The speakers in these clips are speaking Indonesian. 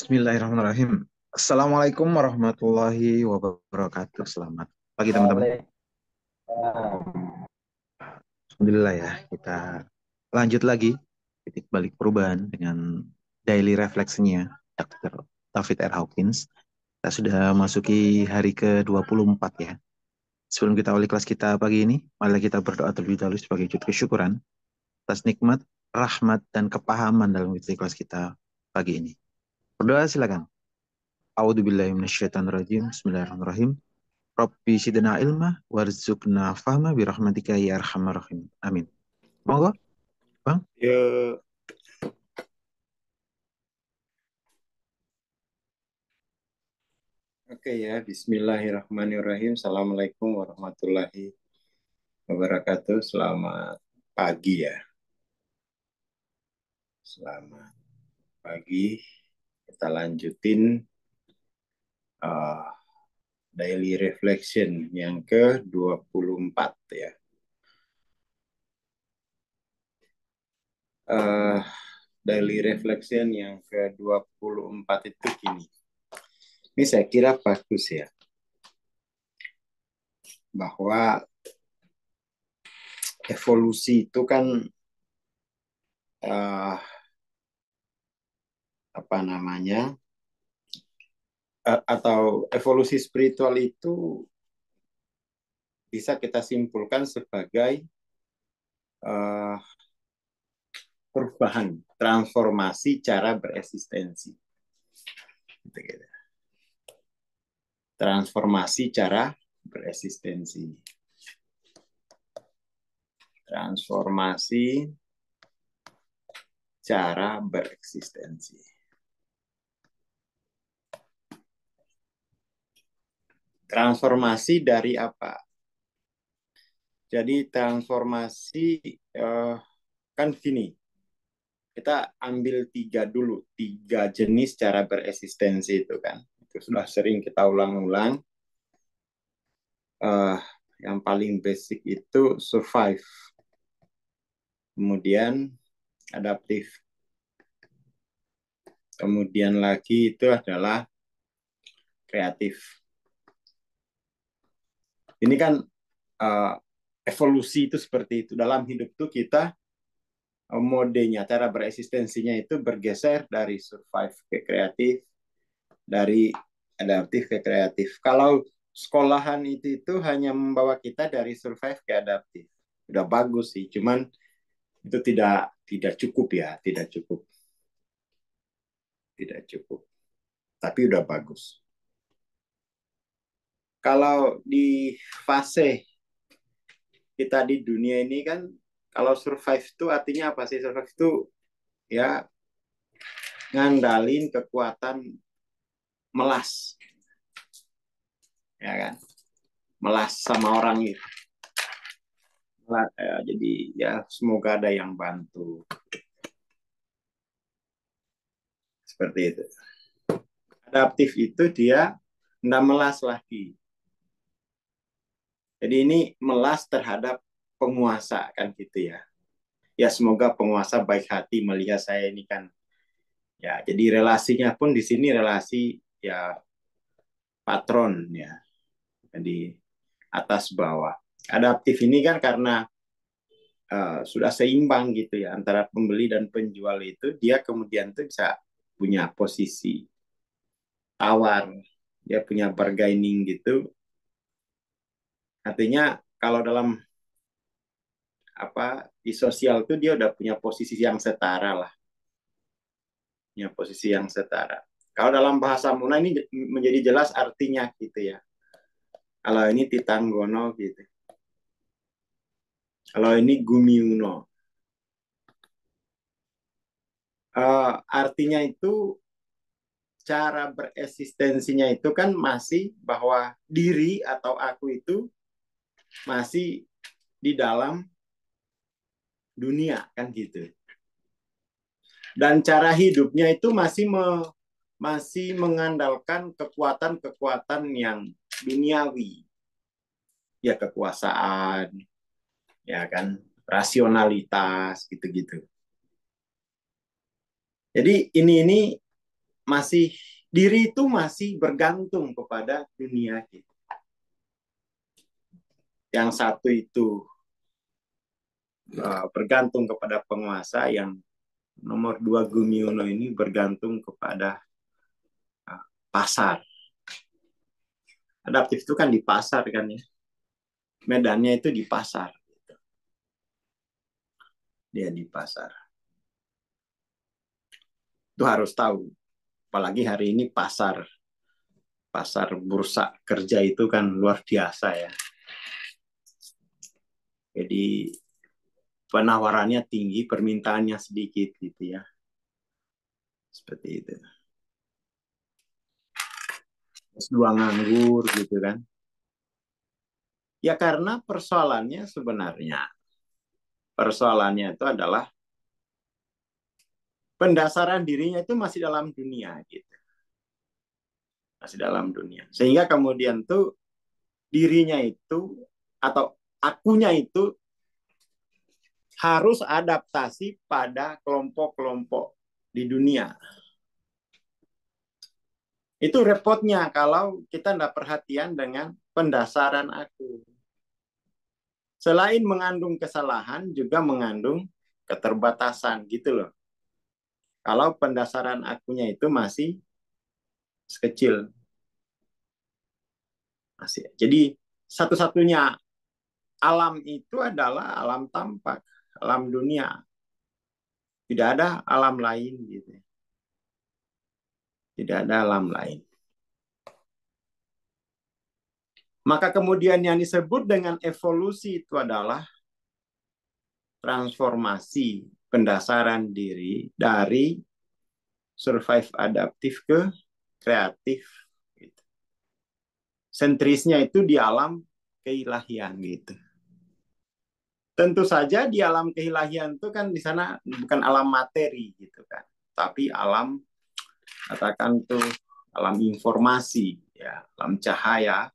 Bismillahirrahmanirrahim. Assalamualaikum warahmatullahi wabarakatuh. Selamat pagi teman-teman. Waalaikumsalam. Alhamdulillah ya, kita lanjut lagi titik balik perubahan dengan daily refleksinya Dr. David R. Hawkins. Kita sudah masuki hari ke-24 ya. Sebelum kita awali kelas kita pagi ini, mari kita berdoa terlebih dahulu sebagai wujud kesyukuran atas nikmat, rahmat, dan kepahaman dalam kelas kita pagi ini. Berdoa silakan. A'udzubillahi minasyaitonirrajim. Bismillahirrahmanirrahim. Rabbi zidna ilma warzuqna fahma birahmatika ya arhamar rahim. Amin. Monggo, Bang. Yuk, oke ya. Bismillahirrahmanirrahim. Assalamualaikum warahmatullahi wabarakatuh. Selamat pagi ya. Selamat pagi. Kita lanjutin uh, daily reflection yang ke-24 ya. Uh, Daily reflection yang ke-24 itu gini. Ini saya kira bagus ya. Bahwa evolusi itu kan uh, apa namanya? Atau evolusi spiritual itu bisa kita simpulkan sebagai uh, perubahan, transformasi cara bereksistensi. Transformasi cara bereksistensi. Transformasi cara bereksistensi. Transformasi dari apa? Jadi transformasi kan gini, kita ambil tiga jenis cara bereksistensi itu kan. Itu sudah sering kita ulang-ulang. Yang paling basic itu survive, kemudian adaptif, kemudian lagi itu adalah kreatif. Ini kan evolusi itu seperti itu. Dalam hidup itu kita modenya, cara bereksistensinya itu bergeser dari survive ke kreatif, dari adaptif ke kreatif. Kalau sekolahan itu hanya membawa kita dari survive ke adaptif. Udah bagus sih, cuman itu tidak cukup ya, tidak cukup. Tidak cukup. Tapi udah bagus. Kalau di fase kita di dunia ini kan, kalau survive itu artinya apa sih? Survive itu ya ngandalin kekuatan melas, ya kan? Melas sama orang itu. Ya, jadi ya semoga ada yang bantu. Seperti itu. Adaptif itu dia nggak melas lagi. Jadi ini melas terhadap penguasa kan gitu ya. Ya semoga penguasa baik hati melihat saya ini kan. Ya jadi relasinya pun di sini relasi ya patron ya. Jadi atas bawah. Adaptif ini kan karena sudah seimbang gitu ya antara pembeli dan penjual itu, dia kemudian tuh bisa punya posisi tawar, dia punya bargaining gitu. Artinya kalau dalam di sosial tuh dia udah punya posisi yang setara lah, punya posisi yang setara. Kalau dalam bahasa Muna ini menjadi jelas artinya gitu ya. Kalau ini Titanggono gitu. Kalau ini Gumiuno. Artinya itu cara bereksistensinya itu kan masih bahwa diri atau aku itu masih di dalam dunia kan gitu. Dan cara hidupnya itu masih mengandalkan kekuatan-kekuatan yang duniawi. Ya kekuasaan, ya kan, rasionalitas gitu-gitu. Jadi ini masih diri itu masih bergantung kepada dunia kita. Yang satu itu bergantung kepada penguasa, yang nomor dua Gumiono ini bergantung kepada pasar. Adaptif itu kan di pasar kan ya. Medannya itu di pasar. Dia di pasar. Itu harus tahu. Apalagi hari ini pasar bursa kerja itu kan luar biasa ya. Jadi penawarannya tinggi, permintaannya sedikit gitu ya. Seperti itu. S2 nganggur gitu kan. Ya karena persoalannya itu adalah pendasaran dirinya itu masih dalam dunia gitu. Masih dalam dunia. Sehingga kemudian tuh dirinya itu atau akunya itu harus adaptasi pada kelompok-kelompok di dunia. Itu repotnya kalau kita tidak perhatian dengan pendasaran aku. Selain mengandung kesalahan, juga mengandung keterbatasan gitu loh. Kalau pendasaran akunya itu masih sekecil. Masih. Jadi satu-satunya alam itu adalah alam tampak, alam dunia. Tidak ada alam lain gitu. Tidak ada alam lain. Maka kemudian yang disebut dengan evolusi itu adalah transformasi pendasaran diri dari survive adaptif ke kreatif. Gitu. Sentrisnya itu di alam keilahian gitu. Tentu saja di alam keilahian itu kan di sana bukan alam materi gitu kan, tapi alam katakan tuh alam informasi ya, alam cahaya.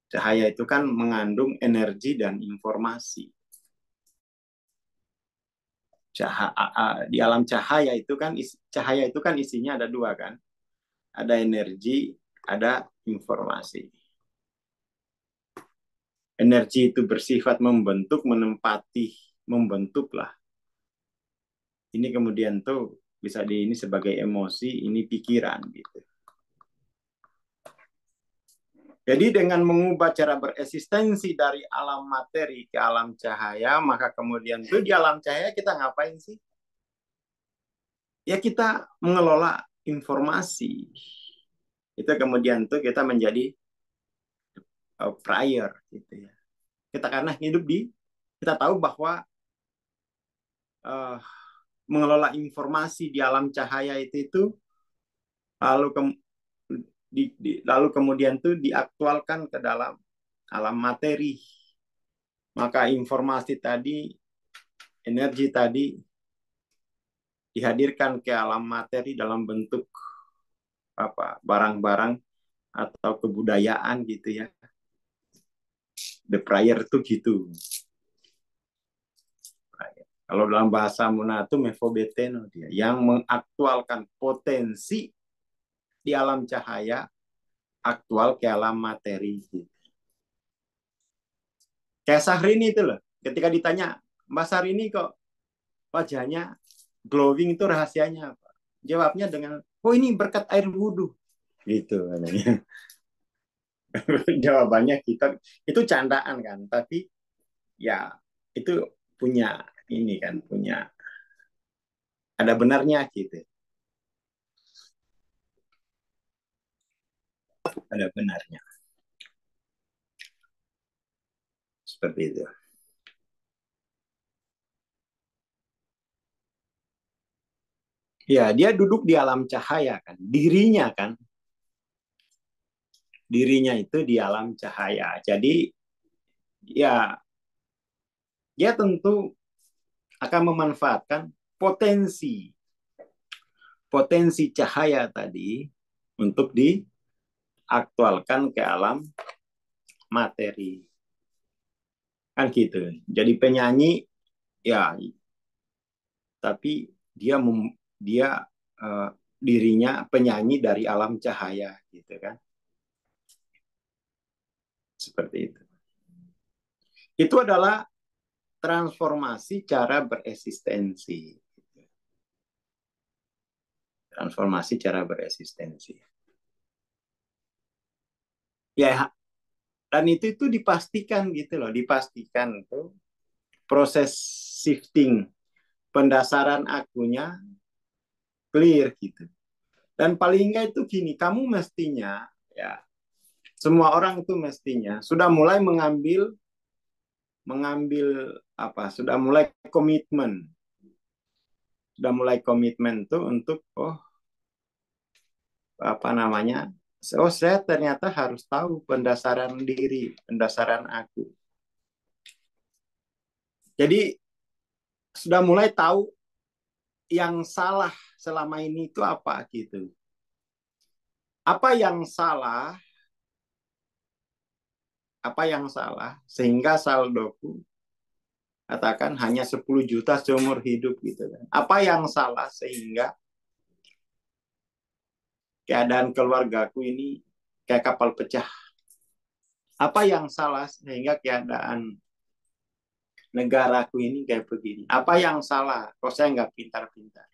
Cahaya itu kan mengandung energi dan informasi. Di alam cahaya itu kan isinya ada dua kan, ada energi, ada informasi. Energi itu bersifat membentuk, menempati, membentuklah. Ini kemudian tuh bisa ini sebagai emosi, ini pikiran gitu. Jadi dengan mengubah cara bereksistensi dari alam materi ke alam cahaya, maka kemudian tuh di alam cahaya kita ngapain sih? Ya kita mengelola informasi. Itu kemudian tuh kita menjadi prior gitu ya. Kita karena hidup kita tahu bahwa uh, mengelola informasi di alam cahaya itu lalu lalu kemudian tuh diaktualkan ke dalam alam materi. Maka informasi tadi, energi tadi dihadirkan ke alam materi dalam bentuk barang-barang atau kebudayaan gitu ya. The prior itu gitu. Kalau dalam bahasa Munato mefobeteno dia yang mengaktualkan potensi di alam cahaya aktual ke alam materi. Kayak Syahrini itu loh, ketika ditanya, Mbak Syahrini kok wajahnya glowing itu rahasianya apa? Jawabnya dengan, oh ini berkat air wudhu. Gitu katanya. Jawabannya kita, itu candaan kan, tapi ya itu punya ini kan, punya ada benarnya gitu. Ada benarnya. Seperti itu. Ya, dia duduk di alam cahaya kan, dirinya itu di alam cahaya. Jadi ya dia tentu akan memanfaatkan potensi cahaya tadi untuk diaktualkan ke alam materi. Kan gitu. Jadi penyanyi ya tapi dia dirinya penyanyi dari alam cahaya, gitu kan? Seperti itu. Itu adalah transformasi cara bereksistensi. Transformasi cara bereksistensi. Ya, dan itu dipastikan gitu loh, dipastikan tuh proses shifting pendasaran akunya clear gitu. Dan paling enggak itu gini, kamu mestinya ya semua orang itu mestinya sudah mulai mengambil mengambil apa? Sudah mulai komitmen. Sudah mulai komitmen tuh untuk apa namanya? Oh, saya ternyata harus tahu pendasaran diri, pendasaran aku. Jadi sudah mulai tahu yang salah selama ini itu apa gitu. Apa yang salah? Apa yang salah sehingga saldoku katakan hanya 10 juta seumur hidup gitu kan. Apa yang salah sehingga keadaan keluargaku ini kayak kapal pecah? Apa yang salah sehingga keadaan negaraku ini kayak begini? Apa yang salah? Kok saya nggak pintar-pintar?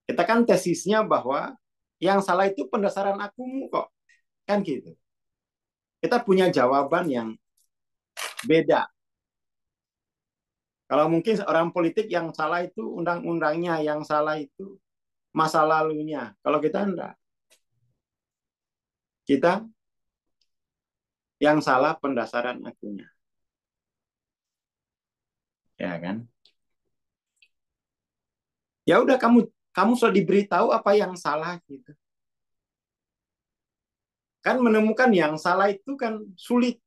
Kita kan tesisnya bahwa yang salah itu pendasaran akumu kok. Kan gitu. Kita punya jawaban yang beda. Kalau mungkin orang politik yang salah itu undang-undangnya, yang salah itu masa lalunya. Kalau kita enggak. Kita yang salah pendasaran akunya. Ya kan? Ya udah kamu sudah diberitahu apa yang salah gitu. Kan menemukan yang salah itu kan sulit.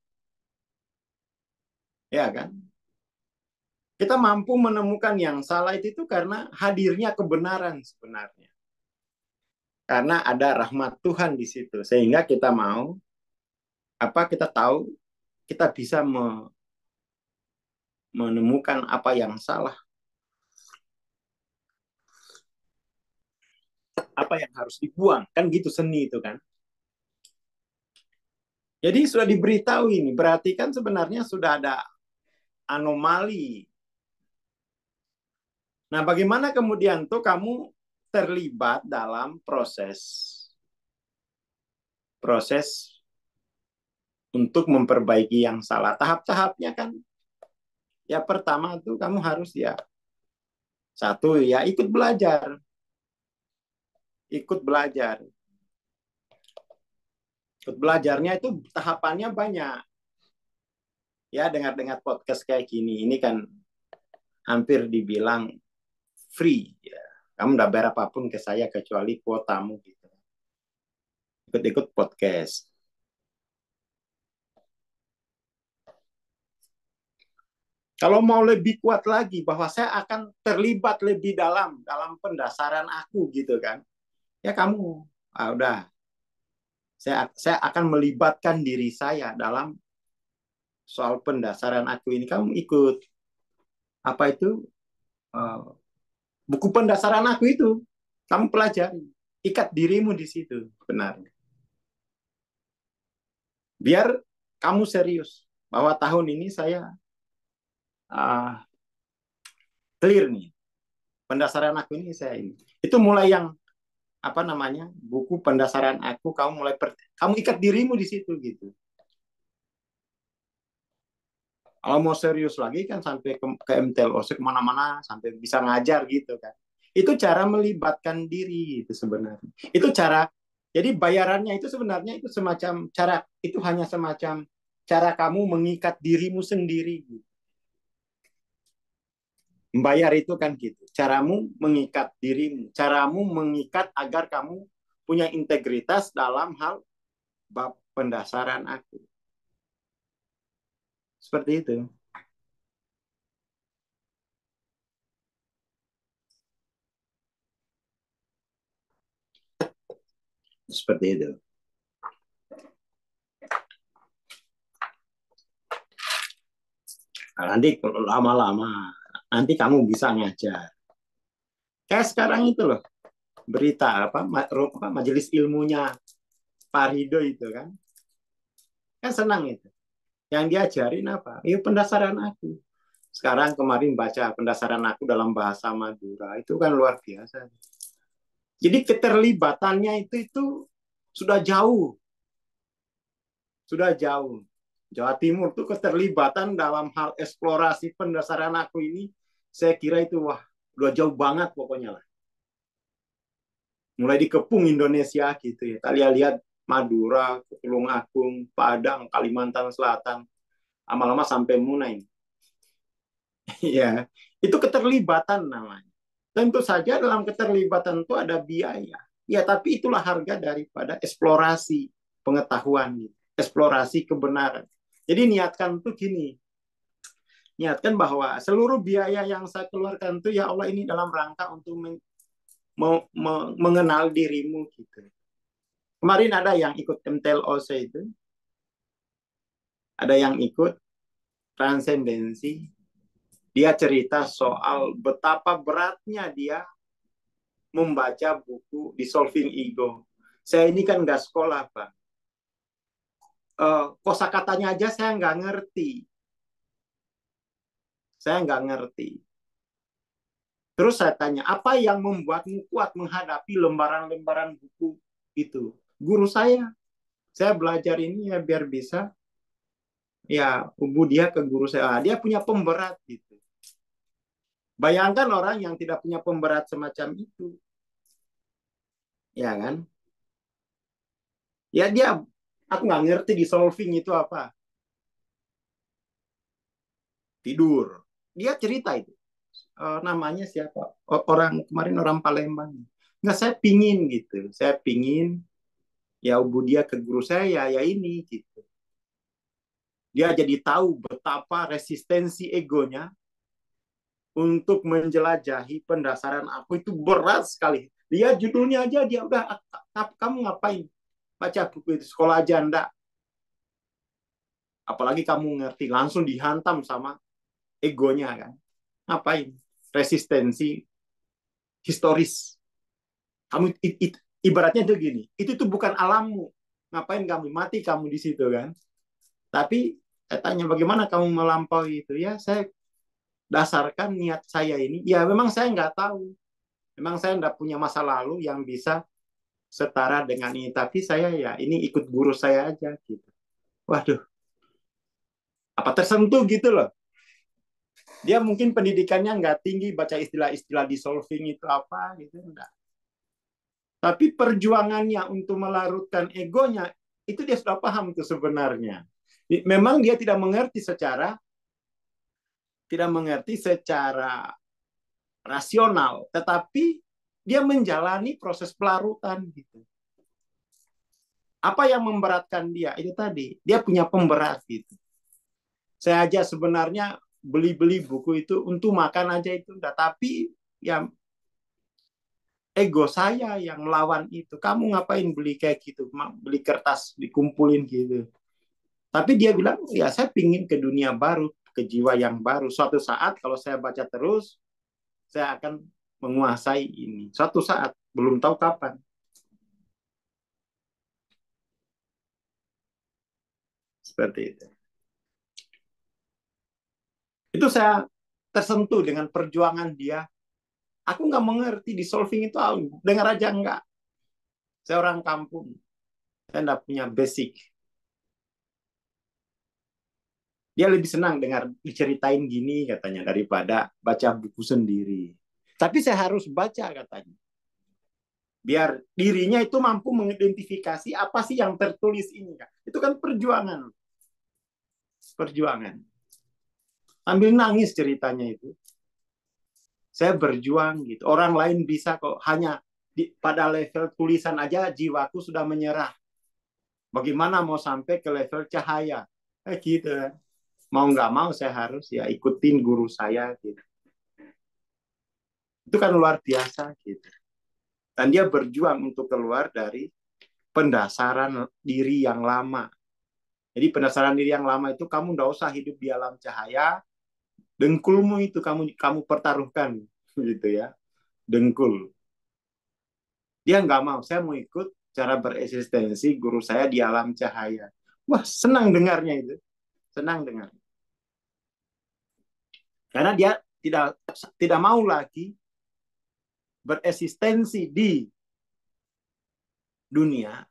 Ya kan? Kita mampu menemukan yang salah itu karena hadirnya kebenaran sebenarnya. Karena ada rahmat Tuhan di situ. Sehingga kita mau, kita tahu, kita bisa menemukan apa yang salah. Apa yang harus dibuang. Kan gitu seni itu kan. Jadi sudah diberitahu ini. Berarti kan sebenarnya sudah ada anomali. Nah, bagaimana kemudian tuh kamu terlibat dalam proses untuk memperbaiki yang salah. Tahap-tahapnya kan, ya pertama tuh kamu harus ya, satu ya ikut belajar. Ikut belajar. Ikut belajarnya itu tahapannya banyak. Ya, dengar-dengar podcast kayak gini, ini kan hampir dibilang free. Ya. Kamu udah bayar apapun ke saya kecuali kuotamu. Gitu. Ikut-ikut podcast. Kalau mau lebih kuat lagi bahwa saya akan terlibat lebih dalam pendasaran aku gitu kan. Ya kamu, udah. Saya akan melibatkan diri saya dalam soal pendasaran aku ini. Kamu ikut apa itu buku pendasaran aku itu. Kamu pelajari. Ikat dirimu di situ, benar. Biar kamu serius bahwa tahun ini saya uh, clear nih. Pendasaran aku ini saya ini. Itu mulai yang apa namanya buku pendasaran aku kamu mulai kamu ikat dirimu di situ gitu. Kalau mau serius lagi kan sampai ke MTLOC kemana-mana sampai bisa ngajar gitu kan. Itu cara melibatkan diri itu sebenarnya. Itu cara. Jadi bayarannya itu sebenarnya itu semacam cara itu hanya semacam cara kamu mengikat dirimu sendiri. Membayar itu kan gitu. Caramu mengikat dirimu, caramu mengikat agar kamu punya integritas dalam hal bab pendasaran aku. Seperti itu. Seperti itu. Nah, nanti lama-lama nanti kamu bisa ngajar. Kayak sekarang itu loh, berita majelis ilmunya Pak Ridho itu kan senang itu. Yang diajarin apa? Ya pendasaran aku. Sekarang kemarin baca pendasaran aku dalam bahasa Madura, itu kan luar biasa. Jadi keterlibatannya itu sudah jauh, sudah jauh. Jawa Timur tuh keterlibatan dalam hal eksplorasi pendasaran aku ini, saya kira itu wah, udah jauh banget pokoknya lah. Mulai dikepung Indonesia gitu ya. Kalian lihat Madura, Tulung Agung, Padang, Kalimantan Selatan, lama-lama sampai Munai. Ya, itu keterlibatan namanya. Tentu saja dalam keterlibatan itu ada biaya. Ya, tapi itulah harga daripada eksplorasi pengetahuan, eksplorasi kebenaran. Jadi niatkan tuh gini, niatkan bahwa seluruh biaya yang saya keluarkan itu ya Allah ini dalam rangka untuk mengenal dirimu gitu. Kemarin ada yang ikut MTLOC itu, ada yang ikut transendensi. Dia cerita soal betapa beratnya dia membaca buku Dissolving Ego. Saya ini kan nggak sekolah, Pak. Kosakatanya aja saya nggak ngerti. Saya nggak ngerti. Terus saya tanya, apa yang membuatmu kuat menghadapi lembaran-lembaran buku itu? Guru saya belajar ini ya biar bisa ya dia ke guru saya. Dia punya pemberat gitu. Bayangkan orang yang tidak punya pemberat semacam itu. Ya kan? Ya aku nggak ngerti dissolving itu apa. Tidur. Dia cerita itu. Namanya siapa? Orang kemarin orang Palembang. Nggak, saya pingin gitu. Saya pingin ya dia ke guru saya ya ini gitu. Dia jadi tahu betapa resistensi egonya untuk menjelajahi pendasaran aku itu berat sekali. Lihat judulnya aja dia udah, kamu ngapain baca buku itu, sekolah aja enggak. Apalagi kamu ngerti, langsung dihantam sama egonya kan. Ngapain? Resistensi historis. Kamu ibaratnya itu gini, itu tuh bukan alammu. Ngapain kamu mati kamu di situ kan? Tapi saya tanya bagaimana kamu melampaui itu ya, saya dasarkan niat saya ini. Ya memang saya nggak tahu, memang saya nggak punya masa lalu yang bisa setara dengan ini. Tapi saya ya ini ikut guru saya aja gitu. Waduh, apa tersentuh gitu loh. Dia mungkin pendidikannya nggak tinggi, baca istilah-istilah dissolving itu apa gitu enggak. Tapi perjuangannya untuk melarutkan egonya itu dia sudah paham itu sebenarnya. Memang dia tidak mengerti secara rasional, tetapi dia menjalani proses pelarutan gitu. Apa yang memberatkan dia? Itu tadi, dia punya pemberat gitu. Saya aja sebenarnya beli-beli buku itu untuk makan aja itu enggak, tapi ya ego saya yang melawan itu. Kamu ngapain beli kayak gitu? Beli kertas, dikumpulin gitu. Tapi dia bilang, ya saya pingin ke dunia baru, ke jiwa yang baru. Suatu saat kalau saya baca terus, saya akan menguasai ini. Suatu saat, belum tahu kapan. Seperti itu. Itu saya tersentuh dengan perjuangan dia. Aku nggak mengerti dissolving itu, dengar aja nggak. Saya orang kampung, saya nggak punya basic. Dia lebih senang dengar diceritain gini katanya daripada baca buku sendiri. Tapi saya harus baca katanya. Biar dirinya itu mampu mengidentifikasi apa sih yang tertulis ini. Itu kan perjuangan. Perjuangan. Sambil nangis ceritanya itu. Saya berjuang gitu. Orang lain bisa kok, hanya pada level tulisan aja jiwaku sudah menyerah. Bagaimana mau sampai ke level cahaya? Gitu. Mau nggak mau saya harus ya ikutin guru saya gitu. Itu kan luar biasa gitu. Dan dia berjuang untuk keluar dari pendasaran diri yang lama. Jadi pendasaran diri yang lama itu kamu nggak usah hidup di alam cahaya, dengkulmu itu kamu pertaruhkan gitu ya. dengkul. Dia nggak mau, saya mau ikut cara bereksistensi guru saya di alam cahaya. Wah, senang dengarnya itu. Senang dengar. Karena dia tidak tidak mau lagi bereksistensi di dunia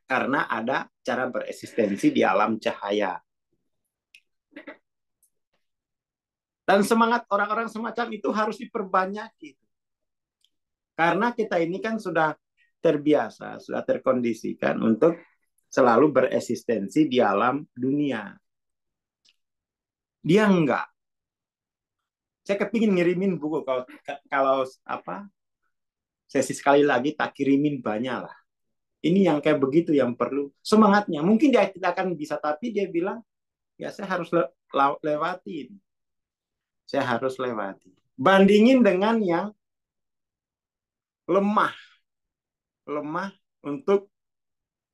karena ada cara bereksistensi di alam cahaya. Dan semangat orang-orang semacam itu harus diperbanyak gitu. Karena kita ini kan sudah terbiasa, sudah terkondisikan untuk selalu bereksistensi di alam dunia. Dia enggak. Saya kepingin ngirimin buku kalau apa sesi sekali lagi tak kirimin banyak lah. Ini yang kayak begitu yang perlu semangatnya. Mungkin dia tidak akan bisa, tapi dia bilang ya saya harus lewatin. Saya harus lewati. Bandingin dengan yang lemah, lemah untuk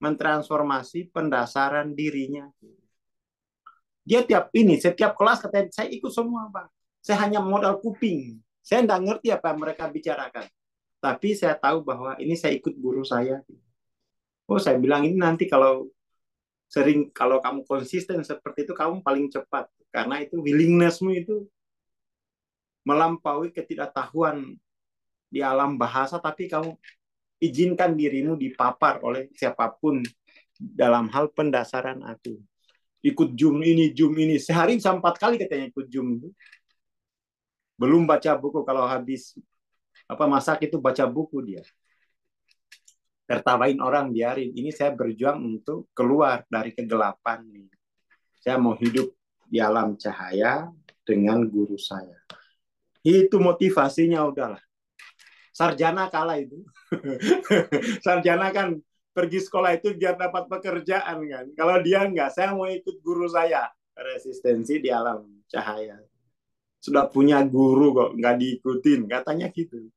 mentransformasi pendasaran dirinya. Dia setiap kelas katanya saya ikut semua, Bang. Saya hanya modal kuping. Saya nggak ngerti apa yang mereka bicarakan. Tapi saya tahu bahwa ini saya ikut guru saya. Oh, saya bilang ini nanti kalau kamu konsisten seperti itu, kamu paling cepat. Karena itu willingness-mu itu melampaui ketidaktahuan di alam bahasa, tapi kamu izinkan dirimu dipapar oleh siapapun dalam hal pendasaran aku. Ikut Zoom ini. Sehari bisa 4 kali katanya ikut Zoom itu. Belum baca buku, kalau habis masak itu baca buku dia. Tertawain orang, biarin. Ini saya berjuang untuk keluar dari kegelapan. Saya mau hidup di alam cahaya dengan guru saya. Itu motivasinya udahlah. Sarjana kalah itu. Sarjana kan pergi sekolah itu biar dapat pekerjaan kan. Kalau dia enggak, saya mau ikut guru saya. Resistensi di alam cahaya. Sudah punya guru kok nggak diikutin, katanya gitu.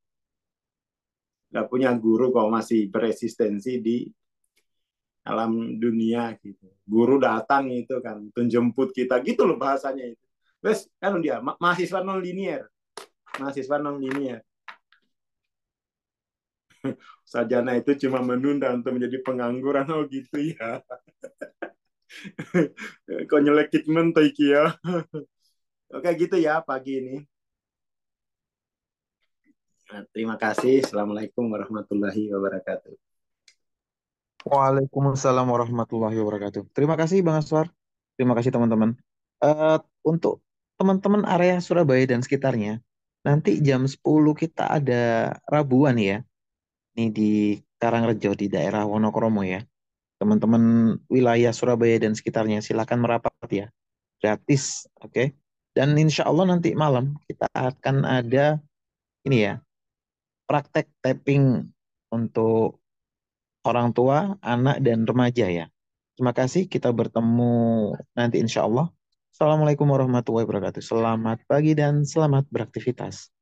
Nggak punya guru kok masih beresistensi di alam dunia gitu. Guru datang itu kan, menjemput kita gitu loh bahasanya itu. Terus kan dia mahasiswa non linier, mahasiswa non linier. Sarjana itu cuma menunda untuk menjadi pengangguran, oh gitu ya. Kok nyelekit mentai ya. Oke gitu ya pagi ini. Nah, terima kasih. Assalamualaikum warahmatullahi wabarakatuh. Waalaikumsalam warahmatullahi wabarakatuh. Terima kasih Bang Aswar. Terima kasih teman-teman. Untuk teman-teman area Surabaya dan sekitarnya, nanti jam 10 kita ada Rabuan ya. Ini di Karangrejo di daerah Wonokromo ya. Teman-teman wilayah Surabaya dan sekitarnya silakan merapat ya. Gratis, oke. Dan insya Allah nanti malam kita akan ada ini ya, praktek tapping untuk orang tua, anak, dan remaja ya. Terima kasih, kita bertemu nanti insya Allah. Assalamualaikum warahmatullahi wabarakatuh. Selamat pagi dan selamat beraktivitas.